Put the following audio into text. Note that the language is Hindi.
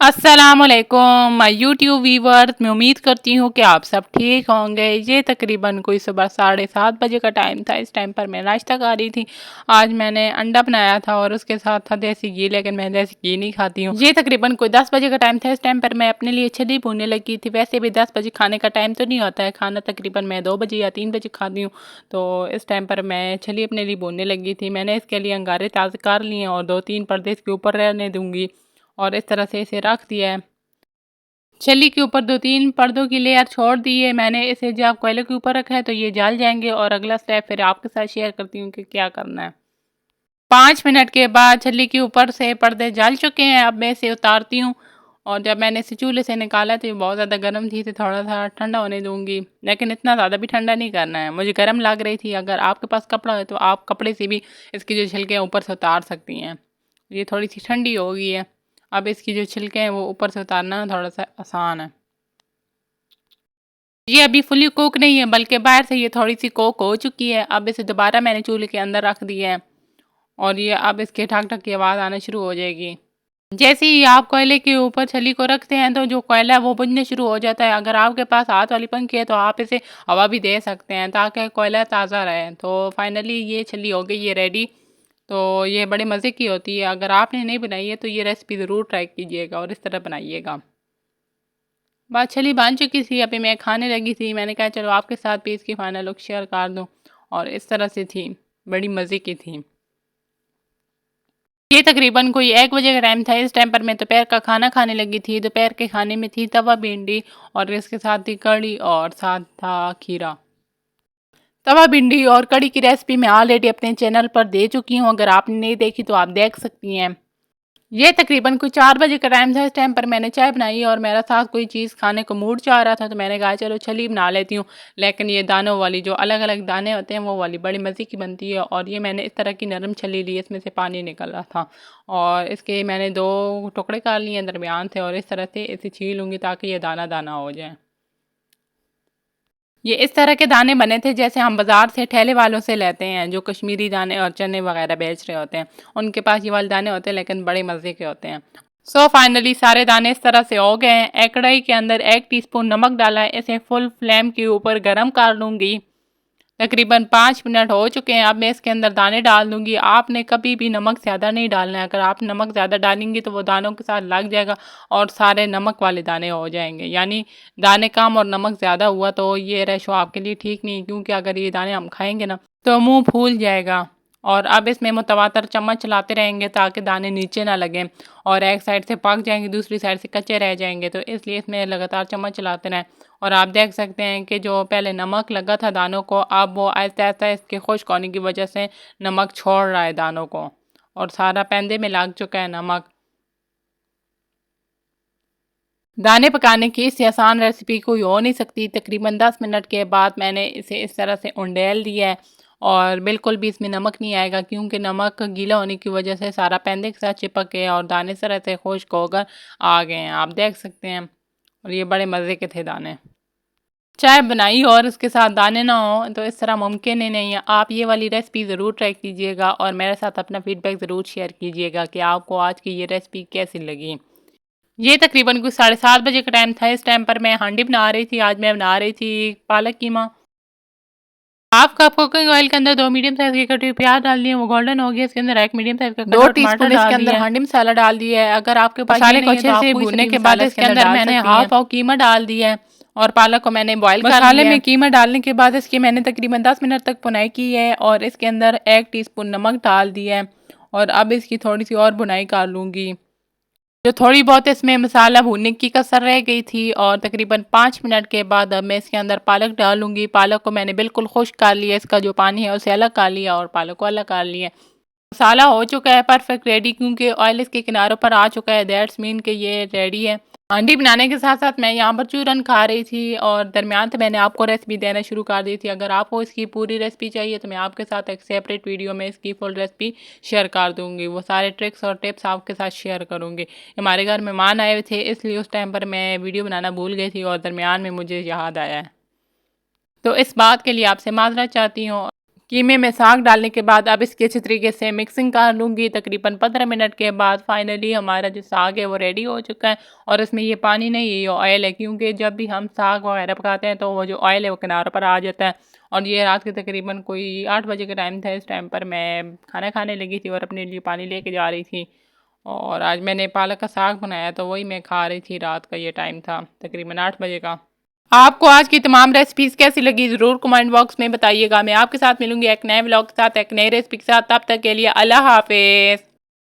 अस्सलामुअलैकुम यूट्यूब व्यूवर्स, मैं उम्मीद करती हूँ कि आप सब ठीक होंगे। ये तकरीबन कोई सुबह 7:30 बजे का टाइम था। इस टाइम पर मैं नाश्ता खा रही थी। आज मैंने अंडा बनाया था और उसके साथ था देसी घी, लेकिन मैं देसी घी नहीं खाती हूँ। ये तकरीबन कोई 10 बजे का टाइम था। इस टाइम पर मैं अपने लिए छली भूनने लगी थी। वैसे भी 10 बजे खाने का टाइम तो नहीं होता है, खाना तकरीबन मैं 2 बजे या 3 बजे खाती हूँ। तो इस टाइम पर मैं छली अपने लिए भूनने लगी थी। मैंने इसके लिए अंगारे ताज़े कर लिए और 2-3 पर्दे इसके ऊपर रहने दूँगी और इस तरह से इसे रख दिया है। छली के ऊपर 2-3 पर्दों की लेयर छोड़ दी है मैंने। इसे जब कोयले के ऊपर रखा है तो ये जल जाएंगे और अगला स्टेप फिर आपके साथ शेयर करती हूँ कि क्या करना है। 5 मिनट के बाद छली के ऊपर से पर्दे जल चुके हैं। अब मैं इसे उतारती हूँ और जब मैंने इसे चूल्हे से निकाला तो ये बहुत ज़्यादा गर्म थी, तो थोड़ा सा ठंडा होने दूंगी, लेकिन इतना ज़्यादा भी ठंडा नहीं करना है। मुझे गर्म लग रही थी। अगर आपके पास कपड़ा है तो आप कपड़े से भी इसकी जो छिलके हैं ऊपर से उतार सकती हैं। ये थोड़ी सी ठंडी हो गई है। अब इसकी जो छिलके हैं वो ऊपर से उतारना थोड़ा सा आसान है। ये अभी फुली कुक नहीं है, बल्कि बाहर से ये थोड़ी सी कुक हो चुकी है। अब इसे दोबारा मैंने चूल्हे के अंदर रख दिया है और ये अब इसके ठक ठक की आवाज़ आना शुरू हो जाएगी। जैसे ही आप कोयले के ऊपर छली को रखते हैं तो जो कोयला है वो बुझने शुरू हो जाता है। अगर आपके पास हाथ वाली पंखी है तो आप इसे हवा भी दे सकते हैं ताकि कोयला ताज़ा रहे। तो फाइनली ये छली हो गई, ये रेडी। तो ये बड़े मज़े की होती है। अगर आपने नहीं बनाई है तो ये रेसिपी ज़रूर ट्राई कीजिएगा और इस तरह बनाइएगा। बात छली बन चुकी थी, अभी मैं खाने लगी थी। मैंने कहा चलो आपके साथ भी इसकी फाइनल लुक शेयर कर दूँ और इस तरह से थी, बड़ी मज़े की थी। ये तकरीबन कोई 1 बजे का टाइम था। इस टाइम पर मैं दोपहर का खाना खाने लगी थी। दोपहर के खाने में थी तवा भिंडी और इसके साथ थी कढ़ी और साथ था खीरा। तवा भिंडी और कढ़ी की रेसिपी मैं ऑलरेडी अपने चैनल पर दे चुकी हूँ। अगर आपने नहीं देखी तो आप देख सकती हैं। ये तकरीबन कोई 4 बजे का टाइम था। इस टाइम पर मैंने चाय बनाई और मेरा साथ कोई चीज़ खाने को मूड चाह रहा था, तो मैंने कहा चलो छली बना लेती हूँ। लेकिन ये दानों वाली जो अलग-अलग दाने होते हैं वो वाली बड़ी मज़े की बनती है। और ये मैंने इस तरह की नरम छली ली, इसमें से पानी निकल रहा था और इसके मैंने 2 टुकड़े कर लिए दरमियान से और इस तरह से इसे छील लूँगी ताकि ये दाना-दाना हो जाए। ये इस तरह के दाने बने थे जैसे हम बाज़ार से ठेले वालों से लेते हैं, जो कश्मीरी दाने और चने वगैरह बेच रहे होते हैं। उनके पास ये वाले दाने होते हैं, लेकिन बड़े मज़े के होते हैं। सो फाइनली सारे दाने इस तरह से हो गए हैं। एक कढ़ाई के अंदर 1 टीस्पून नमक डाला है। इसे फुल फ्लेम के ऊपर गर्म कर लूँगी। तकरीबन 5 मिनट हो चुके हैं। अब मैं इसके अंदर दाने डाल दूँगी। आपने कभी भी नमक ज़्यादा नहीं डालना है। अगर आप नमक ज़्यादा डालेंगी तो वो दानों के साथ लग जाएगा और सारे नमक वाले दाने हो जाएंगे। यानी दाने कम और नमक ज़्यादा हुआ तो ये रेशो आपके लिए ठीक नहीं है, क्योंकि अगर ये दाने हम खाएंगे ना तो मुंह फूल जाएगा। और अब इसमें मुतवातर चम्मच चलाते रहेंगे ताकि दाने नीचे ना लगें और एक साइड से पक जाएंगे, दूसरी साइड से कच्चे रह जाएंगे। तो इसलिए इसमें लगातार चम्मच चलाते रहें। और आप देख सकते हैं कि जो पहले नमक लगा था दानों को, अब वो आहिस्ता आहिस्ता इसके खुश्क होने की वजह से नमक छोड़ रहा है दानों को और सारा पैंदे में लग चुका है नमक। दाने पकाने की इससे आसान रेसिपी कोई हो नहीं सकती। तकरीबन 10 मिनट के बाद मैंने इसे इस तरह से उंडेल दिया है और बिल्कुल भी इसमें नमक नहीं आएगा, क्योंकि नमक गीला होने की वजह से सारा पैंदे के साथ चिपक गया और दाने इस तरह से खुश्क होकर आ गए हैं, आप देख सकते हैं। और ये बड़े मज़े के थे दाने। चाय बनाई और उसके साथ दाने ना हो तो इस तरह मुमकिन ही नहीं है। आप ये वाली रेसिपी ज़रूर ट्राई कीजिएगा और मेरे साथ अपना फीडबैक ज़रूर शेयर कीजिएगा कि आपको आज की ये रेसिपी कैसी लगी। ये तकरीबन कुछ 7:30 बजे का टाइम था। इस टाइम पर मैं हांडी बना रही थी। आज मैं बना रही थी पालक कीमा। हाफ कप कुकिंग ऑयल के अंदर 2 मीडियम साइज़ के कटे हुए प्याज डाल दिए, वो गोल्डन हो गया। इसके अंदर 1 मीडियम साइज़ का कटा 2 हुआ टमाटर टीस्पून डाल इसके अंदर दिया। हांडी मसाला डाल दिया है। अगर आपके पास ये मसाले को नहीं है तो अच्छे आप से कोई सा भूनने भी के बाद मसाला इसके इसके अंदर अंदर डाल मैंने सकती हैं। हाफ पाव कीमा डाल दिया है और पालक को मैंने बॉईल कर मसाले लिया में है। कीमा डालने के बाद इसकी मैंने तकरीबन 10 मिनट तक भुनाई की है और इसके अंदर 1 टीस्पून नमक डाल दिया है और अब इसकी थोड़ी सी और भुनाई कर लूँगी। जो थोड़ी बहुत इसमें मसाला भूनने की कसर रह गई थी और तकरीबन 5 मिनट के बाद अब मैं इसके अंदर पालक डालूँगी। पालक को मैंने बिल्कुल खुश्क कर लिया, इसका जो पानी है उसे अलग कर लिया और पालक को अलग कर लिया। मसाला हो चुका है परफेक्ट रेडी, क्योंकि ऑयल इसके किनारों पर आ चुका है। दैट्स मीन कि ये रेडी है। हांडी बनाने के साथ साथ मैं यहाँ पर चूरन खा रही थी और दरमियान से मैंने आपको रेसिपी देना शुरू कर दी थी। अगर आपको इसकी पूरी रेसिपी चाहिए तो मैं आपके साथ एक सेपरेट वीडियो में इसकी फुल रेसिपी शेयर कर दूँगी। वो सारे ट्रिक्स और टिप्स आपके साथ शेयर करूँगी। हमारे घर मेहमान आए हुए थे, इसलिए उस टाइम पर मैं वीडियो बनाना भूल गई थी और दरमियान में मुझे याद आया है। तो इस बात के लिए आपसे माज़रत चाहती हूँ। कीमे में साग डालने के बाद अब इसकी अच्छी तरीके से मिक्सिंग कर लूँगी। तकरीबन 15 मिनट के बाद फाइनली हमारा जो साग है वो रेडी हो चुका है। और इसमें ये पानी नहीं है, ये ऑयल है, क्योंकि जब भी हम साग वगैरह पकाते हैं तो वो जो ऑयल है वो किनारों पर आ जाता है। और ये रात के तकरीबन कोई 8 बजे का टाइम था। इस टाइम पर मैं खाना खाने लगी थी और अपने लिए पानी लेके जा रही थी। और आज मैंने पालक का साग बनाया तो वही मैं खा रही थी। रात का ये टाइम था तकरीबन 8 बजे का। आपको आज की तमाम रेसिपीज़ कैसी लगी ज़रूर कमेंट बॉक्स में बताइएगा। मैं आपके साथ मिलूंगी एक नए व्लॉग के साथ, एक नई रेसिपी के साथ। तब तक के लिए अल्लाह हाफिज़।